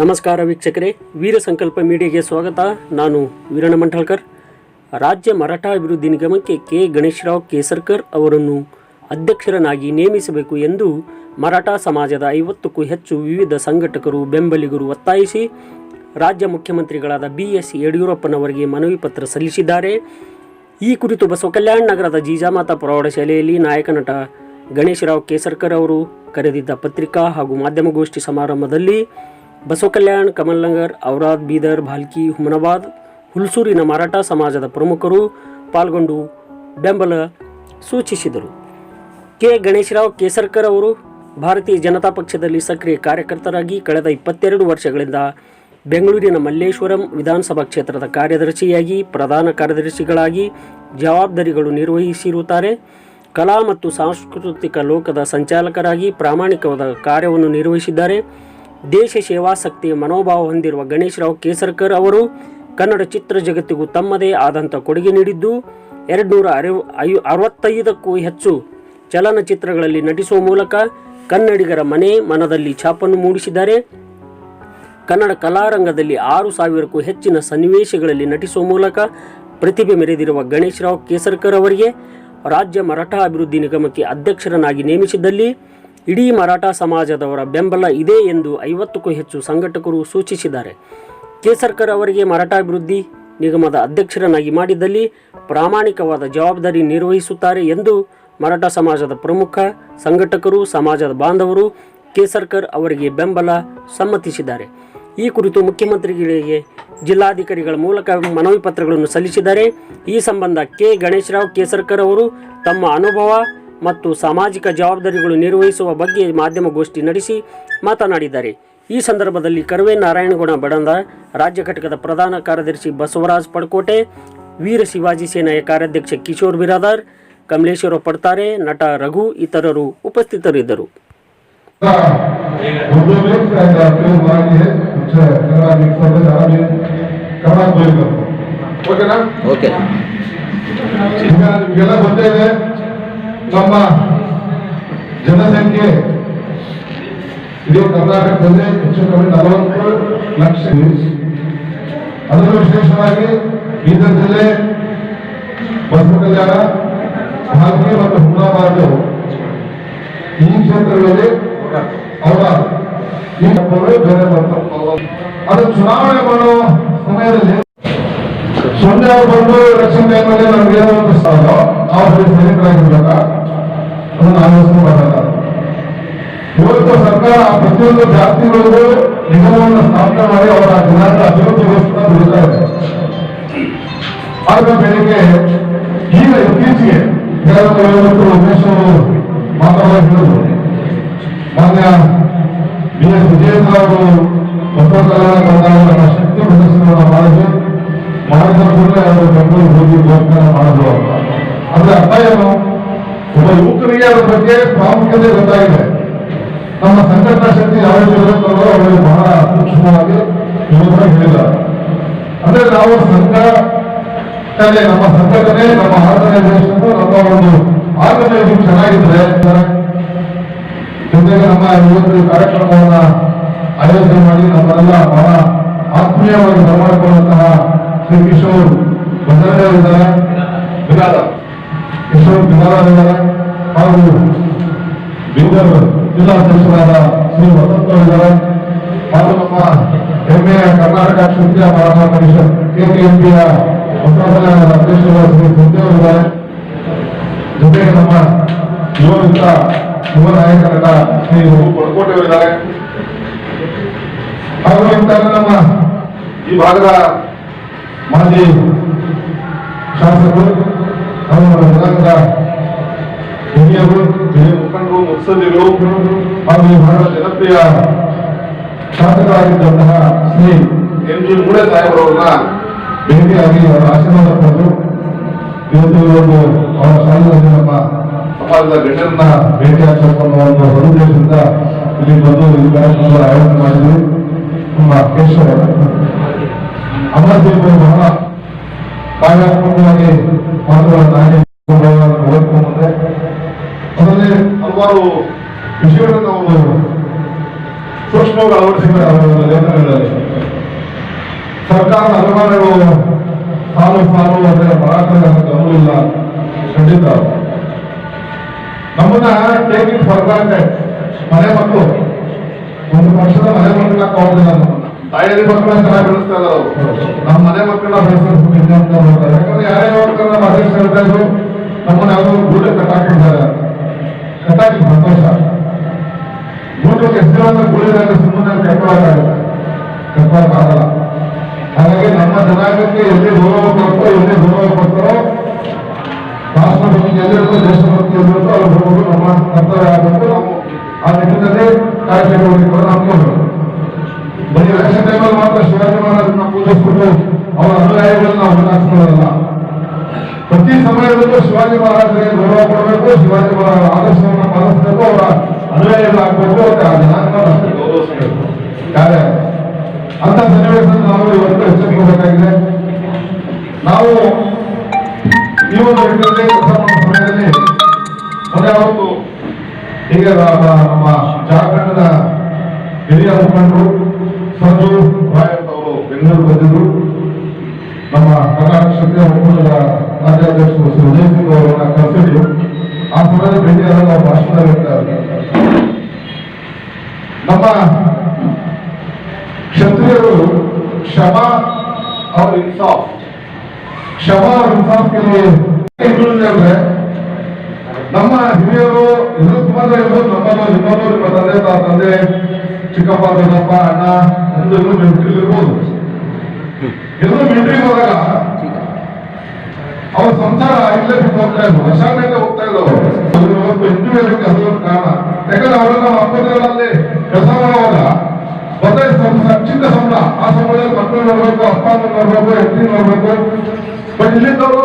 ನಮಸ್ಕಾರ ವೀಕ್ಷಕರೇ, ವೀರ ಸಂಕಲ್ಪ ಮೀಡಿಯಾಗೆ ಸ್ವಾಗತ. ನಾನು ವೀರಣ್ಣ ಮಂಠಾಳ್ಕರ್. ರಾಜ್ಯ ಮರಾಠ ಅಭಿವೃದ್ಧಿ ನಿಗಮಕ್ಕೆ ಕೆ ಗಣೇಶರಾವ್ ಕೇಸರ್ಕರ್ ಅವರನ್ನು ಅಧ್ಯಕ್ಷರನ್ನಾಗಿ ನೇಮಿಸಬೇಕು ಎಂದು ಮರಾಠ ಸಮಾಜದ 50ಕ್ಕೂ ಹೆಚ್ಚು ವಿವಿಧ ಸಂಘಟಕರು ಬೆಂಬಲಿಗರು ಒತ್ತಾಯಿಸಿ ರಾಜ್ಯ ಮುಖ್ಯಮಂತ್ರಿಗಳಾದ BS ಯಡಿಯೂರಪ್ಪನವರಿಗೆ ಮನವಿ ಪತ್ರ ಸಲ್ಲಿಸಿದ್ದಾರೆ. ಈ ಕುರಿತು ಬಸವಕಲ್ಯಾಣ ನಗರದ ಜೀಜಾಮಾತಾ ಪ್ರೌಢಶಾಲೆಯಲ್ಲಿ ನಾಯಕ ನಟ ಗಣೇಶರಾವ್ ಕೇಸರ್ಕರ್ ಅವರು ಕರೆದಿದ್ದ ಪತ್ರಿಕಾ ಹಾಗೂ ಮಾಧ್ಯಮಗೋಷ್ಠಿ ಸಮಾರಂಭದಲ್ಲಿ ಬಸವಕಲ್ಯಾಣ, ಕಮಲ್ನಗರ್, ಔರಾದ್, ಬೀದರ್, ಭಾಲ್ಕಿ, ಹುಮನಾಬಾದ್, ಹುಲ್ಸೂರಿನ ಮರಾಠ ಸಮಾಜದ ಪ್ರಮುಖರು ಪಾಲ್ಗೊಂಡು ಬೆಂಬಲ ಸೂಚಿಸಿದರು. ಕೆ ಗಣೇಶರಾವ್ ಕೇಸರ್ಕರ್ ಅವರು ಭಾರತೀಯ ಜನತಾ ಪಕ್ಷದಲ್ಲಿ ಸಕ್ರಿಯ ಕಾರ್ಯಕರ್ತರಾಗಿ ಕಳೆದ 22 ವರ್ಷಗಳಿಂದ ಬೆಂಗಳೂರಿನ ಮಲ್ಲೇಶ್ವರಂ ವಿಧಾನಸಭಾ ಕ್ಷೇತ್ರದ ಕಾರ್ಯದರ್ಶಿಯಾಗಿ, ಪ್ರಧಾನ ಕಾರ್ಯದರ್ಶಿಗಳಾಗಿ ಜವಾಬ್ದಾರಿಗಳು ನಿರ್ವಹಿಸಿರುತ್ತಾರೆ. ಕಲಾ ಮತ್ತು ಸಾಂಸ್ಕೃತಿಕ ಲೋಕದ ಸಂಚಾಲಕರಾಗಿ ಪ್ರಾಮಾಣಿಕವಾದ ಕಾರ್ಯವನ್ನು ನಿರ್ವಹಿಸಿದ್ದಾರೆ. ದೇಶ ಸೇವಾಸಕ್ತಿಯ ಮನೋಭಾವ ಹೊಂದಿರುವ ಗಣೇಶರಾವ್ ಕೇಸರ್ಕರ್ ಅವರು ಕನ್ನಡ ಚಿತ್ರ ಜಗತ್ತಿಗೂ ತಮ್ಮದೇ ಆದಂಥ ಕೊಡುಗೆ ನೀಡಿದ್ದು 265ಕ್ಕೂ ಹೆಚ್ಚು ಚಲನಚಿತ್ರಗಳಲ್ಲಿ ನಟಿಸುವ ಮೂಲಕ ಕನ್ನಡಿಗರ ಮನದಲ್ಲಿ ಛಾಪನ್ನು ಮೂಡಿಸಿದ್ದಾರೆ. ಕನ್ನಡ ಕಲಾರಂಗದಲ್ಲಿ 6,000ಕ್ಕೂ ಹೆಚ್ಚಿನ ಸನ್ನಿವೇಶಗಳಲ್ಲಿ ನಟಿಸುವ ಮೂಲಕ ಪ್ರತಿಭೆ ಮೆರೆದಿರುವ ಗಣೇಶರಾವ್ ಕೇಸರ್ಕರ್ ಅವರಿಗೆ ರಾಜ್ಯ ಮರಾಠ ಅಭಿವೃದ್ಧಿ ನಿಗಮಕ್ಕೆ ಅಧ್ಯಕ್ಷರನ್ನಾಗಿ ನೇಮಿಸಿದ್ದಲ್ಲಿ ಇಡೀ ಮರಾಠ ಸಮಾಜದವರ ಬೆಂಬಲ ಇದೆ ಎಂದು 50ಕ್ಕೂ ಹೆಚ್ಚು ಸಂಘಟಕರು ಸೂಚಿಸಿದ್ದಾರೆ. ಕೇಸರ್ಕರ್ ಅವರಿಗೆ ಮರಾಠ ಅಭಿವೃದ್ಧಿ ನಿಗಮದ ಅಧ್ಯಕ್ಷರನ್ನಾಗಿ ಮಾಡಿದ್ದಲ್ಲಿ ಪ್ರಾಮಾಣಿಕವಾದ ಜವಾಬ್ದಾರಿ ನಿರ್ವಹಿಸುತ್ತಾರೆ ಎಂದು ಮರಾಠ ಸಮಾಜದ ಪ್ರಮುಖ ಸಂಘಟಕರು, ಸಮಾಜದ ಬಾಂಧವರು ಕೇಸರ್ಕರ್ ಅವರಿಗೆ ಬೆಂಬಲ ಸಮ್ಮತಿಸಿದ್ದಾರೆ. ಈ ಕುರಿತು ಮುಖ್ಯಮಂತ್ರಿಗಳಿಗೆ ಜಿಲ್ಲಾಧಿಕಾರಿಗಳ ಮೂಲಕ ಮನವಿ ಪತ್ರಗಳನ್ನು ಸಲ್ಲಿಸಿದ್ದಾರೆ. ಈ ಸಂಬಂಧ ಕೆ ಗಣೇಶರಾವ್ ಕೇಸರ್ಕರ್ ಅವರು ತಮ್ಮ ಅನುಭವ ಮತ್ತು ಸಾಮಾಜಿಕ ಜವಾಬ್ದಾರಿಗಳು ನಿರ್ವಹಿಸುವ ಬಗ್ಗೆ ಮಾಧ್ಯಮಗೋಷ್ಠಿ ನಡೆಸಿ ಮಾತನಾಡಿದ್ದಾರೆ. ಈ ಸಂದರ್ಭದಲ್ಲಿ ಕರ್ವೆ ನಾರಾಯಣಗೌಡ ಬಡಂದ, ರಾಜ್ಯ ಘಟಕದ ಪ್ರಧಾನ ಕಾರ್ಯದರ್ಶಿ ಬಸವರಾಜ್ ಪಡ್ಕೋಟೆ, ವೀರ ಶಿವಾಜಿ ಸೇನೆಯ ಕಾರ್ಯಾಧ್ಯಕ್ಷ ಕಿಶೋರ್ ಬಿರಾದಾರ್, ಕಮಲೇಶ್ವರ ಪಡ್ತಾರೆ, ನಟ ರಘು ಇತರರು ಉಪಸ್ಥಿತರಿದ್ದರು. ನಮ್ಮ ಜನಸಂಖ್ಯೆ ಇಡೀ ಕರ್ನಾಟಕದಲ್ಲಿ ಹೆಚ್ಚು ಕಮ್ಮಿ 40 ಲಕ್ಷ. ಅದರಲ್ಲೂ ವಿಶೇಷವಾಗಿ ಬೀದರ್ ಜಿಲ್ಲೆ, ಬಸವಕಲ್ಯಾಣ, ಭಾಲ್ಕಿ ಮತ್ತು ಹುಮನಾಬಾದ್ ಈ ಕ್ಷೇತ್ರಗಳಲ್ಲಿ ಅವರ ಬೇರೆ ಅದು ಚುನಾವಣೆ ಮಾಡುವ ಸಮಯದಲ್ಲಿ ಸೊನ್ನೆ ಅವರು ಬಂದು ಎಲೆಕ್ಷನ್ ಟೈಮಲ್ಲಿ ನಮ್ಗೆ ಏನೋ ಒಂದು ನಾವು ಸೈನಿಕರಾಗಿರ್ಬೇಕ ಅದನ್ನು ಆಲೋಚನೆ ಮಾಡಲ್ಲ. ಇವತ್ತು ಸರ್ಕಾರ ಪ್ರತಿಯೊಂದು ಜಾತಿಗಳಿಗೂ ನಿಗಮವನ್ನು ಸ್ಥಾಪನೆ ಮಾಡಿ ಅವರ ಜನರ ಅಭಿವೃದ್ಧಿಗೋಸ್ಕರ ದುಡಿತಾ ಇದೆ. ಆಗ ಬೆಳಿಗ್ಗೆ ಈಗ ಇತ್ತೀಚೆಗೆ ಉಮೇಶ್ ಅವರು ಮಾತಾಡಿದ್ರು. ಮಾನ್ಯ BS ವಿಜಯೇಂದ್ರ ಅವರು ಬಸವಕಲ್ಯಾಣ ಬಂದಾಗ ನಮ್ಮ ಶಕ್ತಿ ಪ್ರದರ್ಶನವನ್ನು ಮಾಡಿದ ಕೂಡಲೇ ಅವರು ಬೆಂಗಳೂರು ಹೋಗಿ ವ್ಯಾಖ್ಯಾನ ಮಾಡಿದ್ರು ಅಂತ. ಅಂದ್ರೆ ಅರ್ಥ ಏನು? ಒಬ್ಬ ಯುವಕರಿಗೆ ಅದರ ಬಗ್ಗೆ ಪ್ರಾಮುಖ್ಯತೆ ಗೊತ್ತಾಗಿದೆ. ನಮ್ಮ ಸಂಘಟನಾ ಶಕ್ತಿ ಯಾವ ರೀತಿ ಇರುತ್ತೋ ಅವರಿಗೆ ಬಹಳ ಸೂಕ್ಷ್ಮವಾಗಿ ಯುವಕರು ಹೇಳಿದ್ದಾರೆ. ಅಂದ್ರೆ ನಾವು ನಮ್ಮ ಸಂಘಟನೆ, ನಮ್ಮ ಆರ್ಗನೈಸೇಷನ್, ನಮ್ಮ ಒಂದು ಆರ್ಗನೈಸಿಂಗ್ ಚೆನ್ನಾಗಿದ್ರೆ ಜೊತೆಗೆ ನಮ್ಮ ಯುವಕರು ಕಾರ್ಯಕ್ರಮವನ್ನ ಆಯೋಜನೆ ಮಾಡಿ ನಮ್ಮನ್ನೆಲ್ಲ ಬಹಳ ಆತ್ಮೀಯವಾಗಿ ಬರಮಾಡಿಕೊಳ್ಳುವಂತಹ ಶ್ರೀ ಕಿಶೋರ್ ಬಿರಾದಾರ್ ಇದ್ದಾರೆ, ಹಾಗೂ ಬೀದರ್ ಜಿಲ್ಲಾಧ್ಯಕ್ಷರಾದ ಶ್ರೀ ವಸಂತ ಇದ್ದಾರೆ, ಹಾಗೂ ನಮ್ಮ ಹೆಮ್ಮೆಯ ಕರ್ನಾಟಕ ಕ್ಷತ್ರಿಯ ಮರಾಠ ಪರಿಷತ್ KKMPಯ ಬಸವಕಲ್ಯಾಣದ ಅಧ್ಯಕ್ಷರಾದ ಶ್ರೀ ಸುದ್ದೇವ್ ಇದ್ದಾರೆ. ಜೊತೆಗೆ ನಮ್ಮ ಯುವ ನಾಯಕ ನಟ ಶ್ರೀ ಪಡ್ಕೋಟೆ ಇದ್ದಾರೆ. ಹಾಗೂ ನಮ್ಮ ಈ ಭಾಗದ ಮಾಜಿ ಶಾಸಕರು, ನಮ್ಮ ಜನಾಂಗದ ಹಿರಿಯರು, ಮುಖಂಡರು, ಮುತ್ಸದ್ದಿಗಳು, ಹಾಗೂ ಈ ಭಾಗದ ಜನಪ್ರಿಯ ಶಾಸಕರಾಗಿದ್ದಂತಹ ಶ್ರೀ MG ಮೂಳೆ ಸಾಹೇಬರವರನ್ನ ಭೇಟಿಯಾಗಿ ಅವರ ಆಶೀರ್ವಾದ ಪಡೆದು ಇವತ್ತು ಅವರ ಶಾಲೆಯಲ್ಲಿ ನಮ್ಮ ಸಮಾಜದ ಗಣ್ಯರನ್ನ ಭೇಟಿಯಾಗಬೇಕು ಅನ್ನೋ ಒಂದು ಸದುದ್ದೇಶದಿಂದ ಇಲ್ಲಿ ಬಂದು ಈ ಕಾರ್ಯಕ್ರಮದ ಆಯೋಜನೆ ಮಾಡಿದ್ವಿ. ನಮ್ಮ ಕೇಶವ ಅಮರದೇವರು ಬಹಳ ಕಾರ್ಯಾತ್ಮಕವಾಗಿ ಮಾತುಗಳನ್ನು ಓದ್ಕೊಂಡ್ಬಂದೆ. ಅದರಲ್ಲಿ ಹಲವಾರು ವಿಷಯಗಳನ್ನು ನಾವು ಸೂಕ್ಷ್ಮವಾಗಿ ಅಳವಡಿಸಿದ್ದಾರೆ ಅವರ ಲೇಖನಗಳಲ್ಲಿ. ಸರ್ಕಾರದ ಅನುಮಾನಗಳು ಸಾಲು ಅಂದ್ರೆ ಮರಾಠರ ಗಮನವಿಲ್ಲ ಖಂಡಿತ. ನಮ್ಮನ್ನ ಟೇಕಿಂಗ್ ಫಾರ್ ಗ್ರಾಂಟೆಡ್ ಮನೆ ಮಕ್ಕಳು, ಒಂದು ವರ್ಷದ ಮನೆ ಮಕ್ಕಳನ್ನ ತಗೊಂಡಿಲ್ಲ. ನಮ್ಮನ್ನ ತಾಯಿಯಲ್ಲಿ ಮಕ್ಕಳನ್ನ ಚೆನ್ನಾಗಿ ಬೆಳೆಸ್ತಾ ಇದ್ದಾರೆ ಅವರು. ನಮ್ಮ ಮನೆ ಮಕ್ಕಳನ್ನ ಬೆಳೆಸೋದು ಅಂತ ನೋಡ್ತಾರೆ. ಯಾಕಂದ್ರೆ ಯಾರೇ ಮಕ್ಕಳನ್ನ ಅಧ್ಯಕ್ಷ ಹೇಳ್ತಾ ಇದ್ರು ನಮ್ಮನ್ನ ಯಾವ್ದೋ ಗೂಡೆ ಕಟ್ಟಾಕಿದ್ದಾರೆ. ಕಟ್ಟಾಕಿ ಸಂತೋಷ. ಗೂಟಕ್ಕೆ ಎಷ್ಟು ಗೂಡಿದಾಗ ಸುಮ್ಮನೆ ಕಟ್ಟಾಗಲ್ಲ. ಹಾಗಾಗಿ ನಮ್ಮ ಜನಾಂಗಕ್ಕೆ ಎಲ್ಲಿ ಗೌರವ ಕೊಡ್ತಾರೋ, ಎಲ್ಲಿ ಗೌರವ ಕೊಡ್ತಾರೋ, ರಾಷ್ಟ್ರ ಭಕ್ತಿ ಎಲ್ಲಿರುತ್ತೋ, ದೇಶ ಭಕ್ತಿ ಎಲ್ಲಿರುತ್ತೋ ಅಲ್ಲಿ ಹೋಗೋದು ನಮ್ಮ ಕರ್ತವ್ಯ ಆಗಬೇಕು. ನಾವು ಆ ನಿಟ್ಟಿನಲ್ಲಿ ಕಾರ್ಯಕ್ರಮಗಳನ್ನು ನಂಬ್ಕೊಂಡು ಬರೀ ಎಲೆಕ್ಷನ್ ಟೈಮಲ್ಲಿ ಮಾತ್ರ ಶಿವಾಜಿ ಮಹಾರಾಜನ್ನ ಪೂಜಿಸ್ಬಿಟ್ಟು ಅವರ ಅನುಯಾಯಿಗಳನ್ನ ನಾವು ವಿನಾಶಿಸೋದಲ್ಲ. ಪ್ರತಿ ಸಮಯದಲ್ಲೂ ಶಿವಾಜಿ ಮಹಾರಾಜರಿಗೆ ಗೌರವ ಕೊಡಬೇಕು, ಶಿವಾಜಿ ಮಹಾರಾಜರ ಆದರ್ಶವನ್ನು ಪಾಲಿಸಬೇಕು, ಅವರ ಅನುಯಾಯಿಗಳಾಗಬೇಕು, ಮತ್ತೆ ಆ ಜನಾಂಗ ಅಷ್ಟೇ ಗೌರವಿಸಬೇಕು. ಕಾರ್ಯ ಅಂತ ಸನ್ನಿವೇಶದಲ್ಲಿ ನಾವು ಇವತ್ತು ಎಚ್ಚರಿಸಬೇಕಾಗಿದೆ. ನಾವು ಈ ಒಂದು ನಿಟ್ಟಿನಲ್ಲಿ ಕೆಲಸ ಮಾಡುವ ಸಮಯದಲ್ಲಿ ಮೊನ್ನೆ ಅವತ್ತು ಹೀಗೆ ನಮ್ಮ ಜಾರ್ಖಂಡ್ನ ಹಿರಿಯ ಮುಖಂಡರು ಸಂಜು ರಾಯ್ ಅವರು ಬೆಂಗಳೂರು ಬಂದಿದ್ರು. ನಮ್ಮ ಕರ್ನಾಟಕ ಕ್ಷತ್ರಿಯ ಒಕ್ಕೂಟದ ರಾಜ್ಯಾಧ್ಯಕ್ಷರು ಶ್ರೀ ವಿಜಯ್ ಸಿಂಗ್ ಅವರನ್ನ ಕರೆಸಿದ್ರು. ಆ ಸಮಯದಲ್ಲಿ ಭೇಟಿಯಾದಾಗ ನಾವು ಭಾಷಣ ಹೇಳ್ತಾರೆ, ನಮ್ಮ ಕ್ಷತ್ರಿಯರು ಕ್ಷಮಾ और इंसाफ, ಕ್ಷಮಾ और इंसाफ के लिए ಅಂದ್ರೆ ನಮ್ಮ ಹಿರಿಯರು ಇದು ಸುಮಾರು ನಮ್ಮನ್ನು ನಿಮ್ಮನ್ನು ನಿಮ್ಮ ತಂದೆ ಚಿಕ್ಕಪ್ಪ ದೊಡ್ಡಪ್ಪ ಅಣ್ಣ ಎಂದು ಮಿಲಿಟರಿ ಇರ್ಬೋದು. ಎಲ್ಲರೂ ಮಿಲಿಟರಿಗೆ ಹೋದಾಗ ಅವ್ರ ಸಂಸಾರ ಇಲ್ಲೇ ಬಿಟ್ಟು ಹೋಗ್ತಾ ಇದ್ರು, ವರ್ಷಾಂಗಕ್ಕೆ ಹೋಗ್ತಾ ಇದ್ದವರು. ಇಂಜಿನಿಯರಿಂಗ್ ಅದೊಂದು ಕಾರಣ. ಯಾಕಂದ್ರೆ ಅವರೆಲ್ಲ ನಮ್ಮ ಅಪ್ಪಗಳಲ್ಲಿ ಕೆಲಸ ಮಾಡುವಾಗ ಮೊದಲೇ ಚಿಕ್ಕ ಸಂಬಳ, ಆ ಸಂಬಳದಲ್ಲಿ ಮಕ್ಕಳು ನೋಡ್ಬೇಕು, ಅಪ್ಪ ಅಮ್ಮ ನೋಡ್ಬೇಕು, ಹೆಂಡತಿ ನೋಡ್ಬೇಕು. ಬಟ್ ಇಲ್ಲಿದ್ದವರು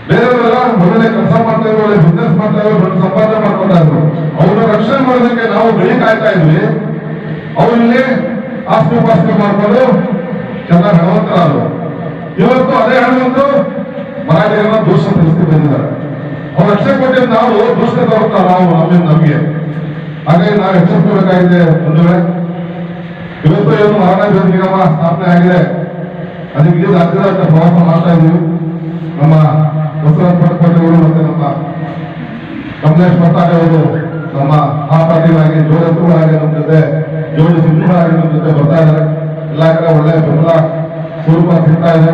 ಬೇರೆಯವರೆಲ್ಲ ಮೊದಲೇ ಕೆಲಸ ಮಾಡ್ತಾ ಇದ್ರು, ಒಳ್ಳೆ ಬಿಸ್ನೆಸ್ ಮಾಡ್ತಾ ಇದ್ರು, ದೊಡ್ಡ ಸಂಪಾದನೆ ಮಾಡ್ಕೊತಾ ಇದ್ರು. ಅವ್ರನ್ನ ರಕ್ಷಣೆ ಮಾಡೋದಕ್ಕೆ ನಾವು ಬೆಳಿ ಕಾಯ್ತಾ ಇದ್ವಿ. ಅವರಲ್ಲಿ ಆಸ್ತಿ ಪಾಸ್ತಿ ಮಾಡ್ಕೊಂಡು ಚೆನ್ನಾಗಿ ಹಣವಂತರಾದ್ರು. ಇವತ್ತು ಅದೇ ಹಣವಂತರು ಮರಾಠಿಯರನ್ನ ದೂಷಣೆ ತಿಳಿಸಿ ಬಂದಿದ್ದಾರೆ. ಅವ್ರು ರಕ್ಷಣೆ ಕೊಟ್ಟಿದ್ದು ನಾವು ದೂಷಣೆ ತಗೋತಾ ನಾವು ನಮಗೆ. ಹಾಗಾಗಿ ನಾವು ಎಚ್ಚರಿಸಬೇಕಾಗಿದೆ. ಒಂದು ವೇಳೆ ಇವತ್ತು ಏನು ಮಹಾರಾಜ ನಿಗಮ ಸ್ಥಾಪನೆ ಆಗಿದೆ, ಅದಕ್ಕೆ ರಾಜ್ಯದ ಪ್ರವಾಸ ಮಾಡ್ತಾ ಇದ್ದೀವಿ. ನಮ್ಮ ಬಸವರಾಜ ಪಟ್ಟಪಟ್ಟಿಯವರು ಮತ್ತೆ ನಮ್ಮ ಕಮಲೇಶ್ ಪಟ್ಟಾಡಿ ಅವರು ನಮ್ಮ ಆ ಪಾರ್ಟಿಗಳಾಗಿ ಜೋಡತ್ತುಗಳಾಗಿ ನಮ್ಮ ಜೊತೆ ಜೋಡಿ ಸಿಂಧುಗಳಾಗಿ ನಮ್ಮ ಜೊತೆ ಬರ್ತಾ ಇದ್ದಾರೆ. ಎಲ್ಲ ಕಡೆ ಒಳ್ಳೆ ಬೆಂಬಲ ಸ್ವರೂಪ ಸಿಗ್ತಾ ಇದೆ.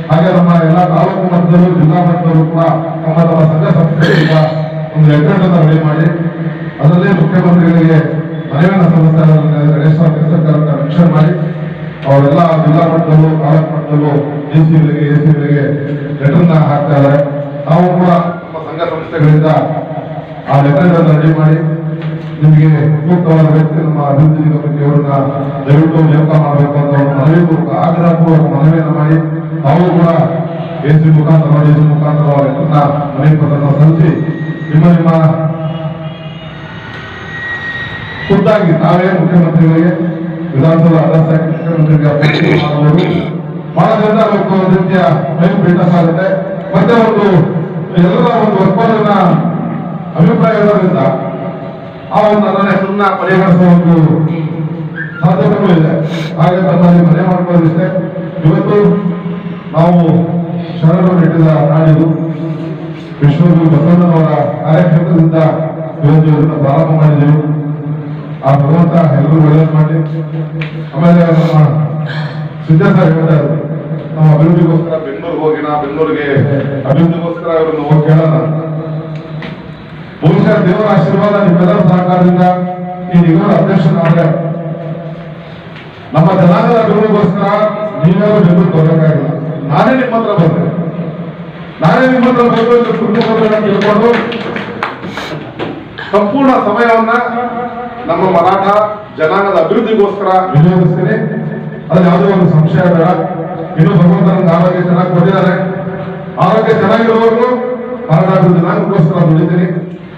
ಹಾಗೆ ನಮ್ಮ ಎಲ್ಲ ತಾಲೂಕು ಮಟ್ಟದಲ್ಲೂ ಜಿಲ್ಲಾ ಮಟ್ಟದಲ್ಲೂ ಕೂಡ ನಮ್ಮ ಸಂಘ ಸಂಸ್ಥೆಗಳಿಂದ ಒಂದು ಲೆಟರ್ ಅನ್ನು ರೆಡಿ ಮಾಡಿ ಅದರಲ್ಲಿ ಮುಖ್ಯಮಂತ್ರಿಗಳಿಗೆ ಮನವಿಯನ್ನು ಸಲ್ಲಿಸ್ತಾರೆ. ಗಣೇಶ ಸರ್ಕಾರ ಮೆನ್ಷನ್ ಮಾಡಿ ಅವರೆಲ್ಲ ಜಿಲ್ಲಾ ಮಟ್ಟದಲ್ಲೂ ತಾಲೂಕು ಮಟ್ಟದಲ್ಲೂ ಡಿಸಿಗಳಿಗೆ ಎಸಿಗಳಿಗೆ ಲೆಟರ್ನ ಹಾಕ್ತಾ ಇದ್ದಾರೆ. ನಾವು ಕೂಡ ನಮ್ಮ ಸಂಘ ಸಂಸ್ಥೆಗಳಿಂದ ಆ ಲೆಟರ್ ರೆಡಿ ಮಾಡಿ ನಿಮಗೆ ಸೂಕ್ತವಾದ ವ್ಯಕ್ತಿ ನಮ್ಮ ಅಭಿವೃದ್ಧಿ ನಿಗಮಕ್ಕೆ ಅವರನ್ನ ದಯವಿಟ್ಟು ನೇಮಕ ಮಾಡಬೇಕು ಅಂತ ಒಂದು ಮನವಿ ಆಗ್ರಹಪೂರ್ವಕ ಮನವಿಯನ್ನು ಮಾಡಿ ನಾವು ಕೂಡ ಎಸಿ ಮುಖಾಂತರ ಡಿಸಿ ಮುಖಾಂತರ ಲೆಟರ್ನ ಮನವಿ ಪತ್ರವನ್ನು ಸಲ್ಲಿಸಿ ನಿಮ್ಮ ಖುದ್ದಾಗಿ ನಾವೇ ಮುಖ್ಯಮಂತ್ರಿಗಳಿಗೆ ವಿಧಾನಸಭಾ ಅಧ್ಯಕ್ಷ ಮುಖ್ಯಮಂತ್ರಿಗೆ ಮಾಡೋದ್ರಿಂದ ಅವತ್ತು ಒಂದು ರೀತಿಯ ಸ್ವಯಂ ಫಿಟ್ನೆಸ್ ಆಗುತ್ತೆ. ಮತ್ತೆ ಒಂದು ಎಲ್ಲರ ಒಂದು ಒಪ್ಪಂದದ ಅಭಿಪ್ರಾಯ ಇರೋದ್ರಿಂದ ಆ ಒಂದು ನನ್ನ ಹೆಸರನ್ನ ಪರಿಗಣಿಸುವ ಒಂದು ಸಾಧ್ಯತೆಗಳು ಇದೆ. ಹಾಗೆ ತಮ್ಮಲ್ಲಿ ಮನೆ ಮಾಡ್ಕೊಳ್ಳೋದಿಷ್ಟೇ. ಇವತ್ತು ನಾವು ಶರಣರು ಇಟ್ಟಿದ ನಾಡಿದು ವಿಶ್ವಗುರು ಬಸವಣ್ಣನವರ ಕಾರ್ಯಕ್ಷೇತ್ರದಿಂದ ಇವತ್ತು ಇದನ್ನು ಪ್ರಾರಂಭ ಮಾಡಿದೆವು. ಆ ಭಗವಂತ ಎಲ್ಲರೂ ಒಳ್ಳೆಯದು ಮಾಡಿ. ಆಮೇಲೆ ನಮ್ಮ ಸಿದ್ದೇಶ್ವರ ಹೇಳ್ತಾ ಇದ್ರು, ನಮ್ಮ ಅಭಿವೃದ್ಧಿಗೋಸ್ಕರ ಬೆಂಗಳೂರಿಗೆ ಹೋಗಿನ ಬೆಂಗಳೂರಿಗೆ ಅಭಿವೃದ್ಧಿಗೋಸ್ಕರ ಇವರನ್ನು ಹೋಗಿ ಕೇಳೋಣ. ಬಹುಶಃ ದೇವರ ಆಶೀರ್ವಾದ ನಿಮ್ಮೆಲ್ಲರ ಸಹಕಾರದಿಂದ ಈ ನಿಗಮದ ಅಧ್ಯಕ್ಷನಾದ್ರೆ ನಮ್ಮ ಜನಾಂಗದ ಅಭಿವೃದ್ಧಿಗೋಸ್ಕರ ನೀವ್ಯಾರು ಬೆಂಗಳೂರಿಗೆ ಹೋಗಬೇಕಾಗಿಲ್ಲ. ನಾನೇ ನಿಮ್ಮ ಹತ್ರ ಬಂದೆ, ನಾನೇ ನಿಮ್ಮ ಹತ್ರ ಬಂದು ಕುಟುಂಬವನ್ನು ತಿಳ್ಕೊಂಡು ಸಂಪೂರ್ಣ ಸಮಯವನ್ನ ನಮ್ಮ ಮರಾಠ ಜನಾಂಗದ ಅಭಿವೃದ್ಧಿಗೋಸ್ಕರ ವಿನಿಯೋಗಿಸ್ತೀನಿ. ಅದ್ರಲ್ಲಿ ಯಾವುದೇ ಒಂದು ಸಂಶಯ ಬೇಡ. ಇನ್ನು ಭಗವಂತ ನಮ್ಗೆ ಆರೋಗ್ಯ ಚೆನ್ನಾಗಿ ಕೊಟ್ಟಿದ್ದಾರೆ. ಆರೋಗ್ಯ ಚೆನ್ನಾಗಿರೋವರೆಗೂ ಮರಾಠ ಜನಾಂಗಕ್ಕೋಸ್ಕರ ದುಡಿತೀನಿ.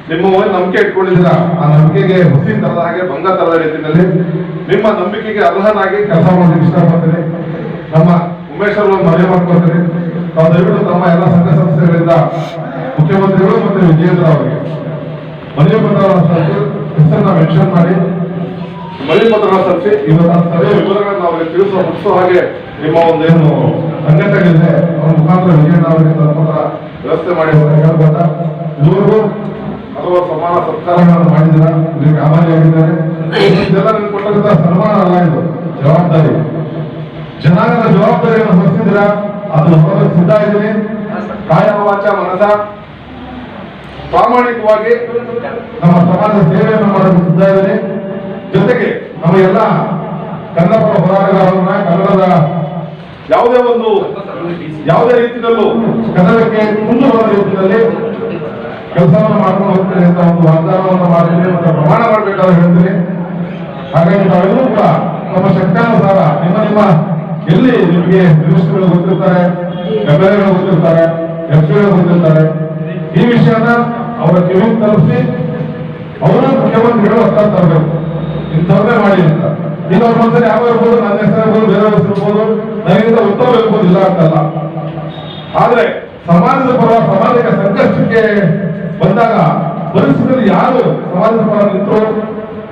ನಿಮ್ಮ ಒಂದು ನಂಬಿಕೆ ಇಟ್ಕೊಂಡಿದ್ದೀರಾ, ಆ ನಂಬಿಕೆಗೆ ಹುಸಿ ತರದ ಹಾಗೆ ಭಂಗ ತರದ ರೀತಿಯಲ್ಲಿ ನಿಮ್ಮ ನಂಬಿಕೆಗೆ ಅರ್ಹನಾಗಿ ಕೆಲಸ ಮಾಡೋದಕ್ಕೆ ಇಷ್ಟಪಡ್ತೀನಿ. ನಮ್ಮ ಉಮೇಶ್ ಅವರು ಮನವಿ ಮಾಡ್ಕೊಳ್ತೀನಿ, ನಾವು ದಯವಿಟ್ಟು ತಮ್ಮ ಎಲ್ಲ ಸಂಘ ಸಂಸ್ಥೆಗಳಿಂದ ಮುಖ್ಯಮಂತ್ರಿಗಳು ಮತ್ತು ವಿಜಯೇಂದ್ರ ಅವರಿಗೆ ಮನವಿ ಪತ್ರ ಹೆಸರನ್ನ ಮೆನ್ಷನ್ ಮಾಡಿ ಮನವಿ ಪತ್ರವನ್ನು ಸಲ್ಲಿಸಿ ಇವತ್ತು ಸಭೆಯ ವಿವರಗಳನ್ನು ಅವರಿಗೆ ಮುಟ್ಟಿಸೋ ಹಾಗೆ ನಿಮ್ಮ ಒಂದೇನು ಸಂಘಟನೆಗಳಿದೆ ಅವರ ಮುಖಾಂತರ ವಿಜಯಣ್ಣ ಅವರಿಗೆ ತಲುಪುವ ವ್ಯವಸ್ಥೆ ಮಾಡಿ ಹೇಳ್ಬೋದ. ಇದುವರೆಗೂ ಹಲವಾರು ಸಮಾನ ಸತ್ಕಾರಗಳನ್ನು ಮಾಡಿದ್ದೀರಾ, ಇದಕ್ಕೆ ಆಭಾರಿಯಾಗಿದ್ದಾರೆ. ಇದೆಲ್ಲ ನಿಮ್ಗೆ ಕೊಟ್ಟಂತ ಸನ್ಮಾನ ಅಲ್ಲ, ಇದು ಜವಾಬ್ದಾರಿ. ಜನಾಂಗದ ಜವಾಬ್ದಾರಿಯನ್ನು ಹೊರಿಸಿದ್ದೀರಾ, ಅದನ್ನು ಹೊರಗೆ ಸಿದ್ಧ ಇದ್ದೀನಿ. ಕಾಯ ವಾಚ ಮನಸ ಪ್ರಾಮಾಣಿಕವಾಗಿ ನಮ್ಮ ಸಮಾಜ ಸೇವೆಯನ್ನು ಮಾಡಲು ಸಿದ್ಧ ಇದ್ದೀನಿ. ಜೊತೆಗೆ ನಮಗೆಲ್ಲ ಕನ್ನಡ ಹೋರಾಟಗಾರರನ್ನ ಕನ್ನಡದ ಯಾವುದೇ ರೀತಿಯಲ್ಲೂ ಕನ್ನಡಕ್ಕೆ ಮುಂದೆ ಬರುವ ರೀತಿಯಲ್ಲಿ ಕೆಲಸವನ್ನು ಮಾಡ್ಕೊಂಡು ಹೋಗ್ತೇನೆ ಅಂತ ಒಂದು ವಾಗ್ದಾನವನ್ನು ಮಾಡ್ತೀನಿ ಮತ್ತು ಪ್ರಮಾಣ ಮಾಡಬೇಕಾದ್ರೆ ಹೇಳ್ತೀನಿ. ಹಾಗಾಗಿ ನಾವೆಲ್ಲರೂ ಕೂಡ ನಮ್ಮ ಶಕ್ತಿಯಾನುಸಾರ ನಿಮ್ಮ ಎಲ್ಲಿ ನಿಮಗೆ ಮಿನಿಸ್ಟರ್ಗಳು ಗೊತ್ತಿರ್ತಾರೆ, ಎಮ್ಎಲ್ಎಗಳು ಗೊತ್ತಿರ್ತಾರೆ, ಎಂಪಿಗಳು ಗೊತ್ತಿರ್ತಾರೆ, ಈ ವಿಷಯನ ಅವರ ಕಿವಿಗೆ ತಲುಪಿಸಿ ಅವರ ಮುಖ್ಯಮಂತ್ರಿಗಳು ಹತ್ರ ತರಬೇಕು. ಇಂಥವ್ರನ್ನೇ ಮಾಡಿ ಅಂತ. ಈಗ ಅವ್ರ ಮನಸ್ಸಲ್ಲಿ ಯಾವ ಇರ್ಬೋದು, ನನ್ನ ಹೆಸರು ಇರ್ಬೋದು, ಬೇರೆ ಹೆಸರು ಇರ್ಬೋದು, ನನಗಿಂತ ಉತ್ತಮ ಇರ್ಬೋದು, ಇಲ್ಲ ಅಂತಲ್ಲ. ಆದ್ರೆ ಸಮಾಜದ ಪರ ಸಮಾಜಕ್ಕೆ ಸಂಕಷ್ಟಕ್ಕೆ ಬಂದಾಗ ಪರಿಸ್ಥಿತಿಯಲ್ಲಿ ಯಾರು ಸಮಾಜದ ಪರ ನಿಂತರು,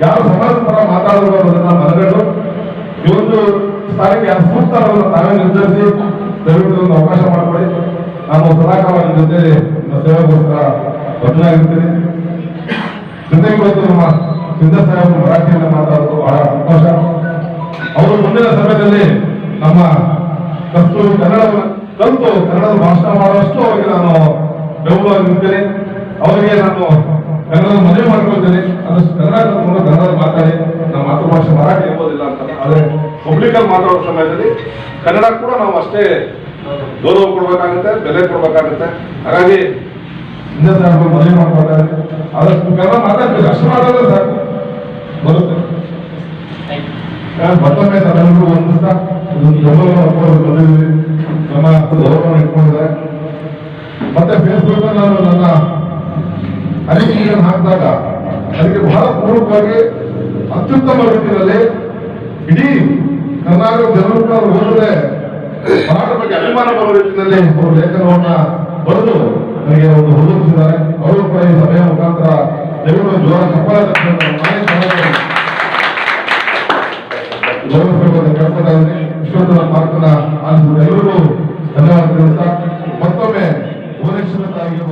ಯಾರು ಸಮಾಜದ ಪರ ಮಾತಾಡೋದು ಅನ್ನೋದನ್ನ ಮನಗಂಡು ಈ ಒಂದು ಸ್ಥಾನಕ್ಕೆ ಯಾರು ಸೂಕ್ತ ಅನ್ನೋದನ್ನ ತಾವೇ ನಿರ್ಧರಿಸಿ ದಯವಿಟ್ಟು ಒಂದು ಅವಕಾಶ ಮಾಡಿಕೊಡಿ. ನಾನು ಸದಾಕಾಲ ನಿಮ್ಮ ಜೊತೆ ನಿಮ್ಮ ಸೇವೆಗೋಸ್ಕರ ಬದಲಾಗಿರ್ತೀನಿ. ಜೊತೆಗೆ ಇವತ್ತು ನಮ್ಮ ಸಿದ್ಧ ಸಾಹೇಬರು ಮರಾಠಿಯನ್ನು ಮಾತಾಡೋದು ಬಹಳ ಸಂತೋಷ. ಅವರು ಮುಂದಿನ ಸಮಯದಲ್ಲಿ ನಮ್ಮ ಕಸ್ತೂರಿ ಕನ್ನಡವನ್ನು ಕಲಿತು ಕನ್ನಡದ ಭಾಷಣ ಮಾಡುವಷ್ಟು ಅವರಿಗೆ ನಾನು ಬೆಂಬಲವಾಗಿ ನಿಲ್ತೇನೆ. ಅವರಿಗೆ ನಾನು ಕನ್ನಡದ ಮದುವೆ ಮಾಡ್ಕೊಳ್ತೇನೆ. ಅದಷ್ಟು ಕನ್ನಡ ಕಲ್ತ್ಕೊಂಡು ಕನ್ನಡದಲ್ಲಿ ಮಾತಾಡಿ. ನಮ್ಮ ಮಾತೃಭಾಷೆ ಮರಾಠಿ ಎಂಬುದಿಲ್ಲ ಅಂತ, ಆದರೆ ಪಬ್ಲಿಕಲ್ಲಿ ಮಾತಾಡೋ ಸಮಯದಲ್ಲಿ ಕನ್ನಡ ಕೂಡ ನಾವು ಅಷ್ಟೇ ಗೌರವ ಕೊಡ್ಬೇಕಾಗುತ್ತೆ, ಬೆಲೆ ಕೊಡ್ಬೇಕಾಗುತ್ತೆ. ಹಾಗಾಗಿ ಹಿಂದೆ ಸಾಹೇಬರು ಮದುವೆ ಮಾಡ್ಕೊಳ್ತಾರೆ, ಆದಷ್ಟು ಕನ್ನಡ ಮಾತಾಡ್ಬೇಕು. ಅಷ್ಟು ಮಾತಾಡಿದ್ರೆ ಸಾಕು, ಬರುತ್ತೆ. ಮತ್ತೊಮ್ಮೆ ನಾವೆಲ್ಲರೂ ಒಂದಿಸ್ತಾ ಇದೊಂದು ಬೆಂಬಲವನ್ನು ಬಂದಿದ್ದೀವಿ, ನಮ್ಮ ಗೌರವವನ್ನು ಇಟ್ಕೊಂಡಿದ್ದಾರೆ. ಮತ್ತೆ ಫೇಸ್ಬುಕ್ ನಾನು ನನ್ನ ಅನಿಸಿಕೆಯನ್ನು ಹಾಕಿದಾಗ ಅದಕ್ಕೆ ಬಹಳ ಪೂರ್ವಕವಾಗಿ ಅತ್ಯುತ್ತಮ ರೀತಿಯಲ್ಲಿ ಇಡೀ ಕರ್ನಾಟಕ ಜನರು ಕೂಡ ಓದದೆ ಮರಾಠ ಬಗ್ಗೆ ಅಭಿಮಾನ ಬರುವ ರೀತಿಯಲ್ಲಿ ಅವರು ಲೇಖನವನ್ನ ಬರೆದು ನನಗೆ ಒಂದು ಹುಡುಕಿಸಿದ್ದಾರೆ. ಅವರು ಕೂಡ ಈ ಸಭೆಯ ಮುಖಾಂತರ ದಯವಿಟ್ಟು ಜೋರ ಚಪ್ಪಲ ಗೌರವಿಸಬೇಕು ಕೇಳ್ಕೊತಾ ಇದ್ದೀನಿ. ಇಷ್ಟೊಂದು ಮಾತನ್ನ ಆಲಿಸಿದ ಎಲ್ಲರಿಗೂ ಧನ್ಯವಾದ ತಿಳಿಸ್ತಾ ಮತ್ತೊಮ್ಮೆ ಭುವನೇಶ್ವರ ತಾಯಿಗೆ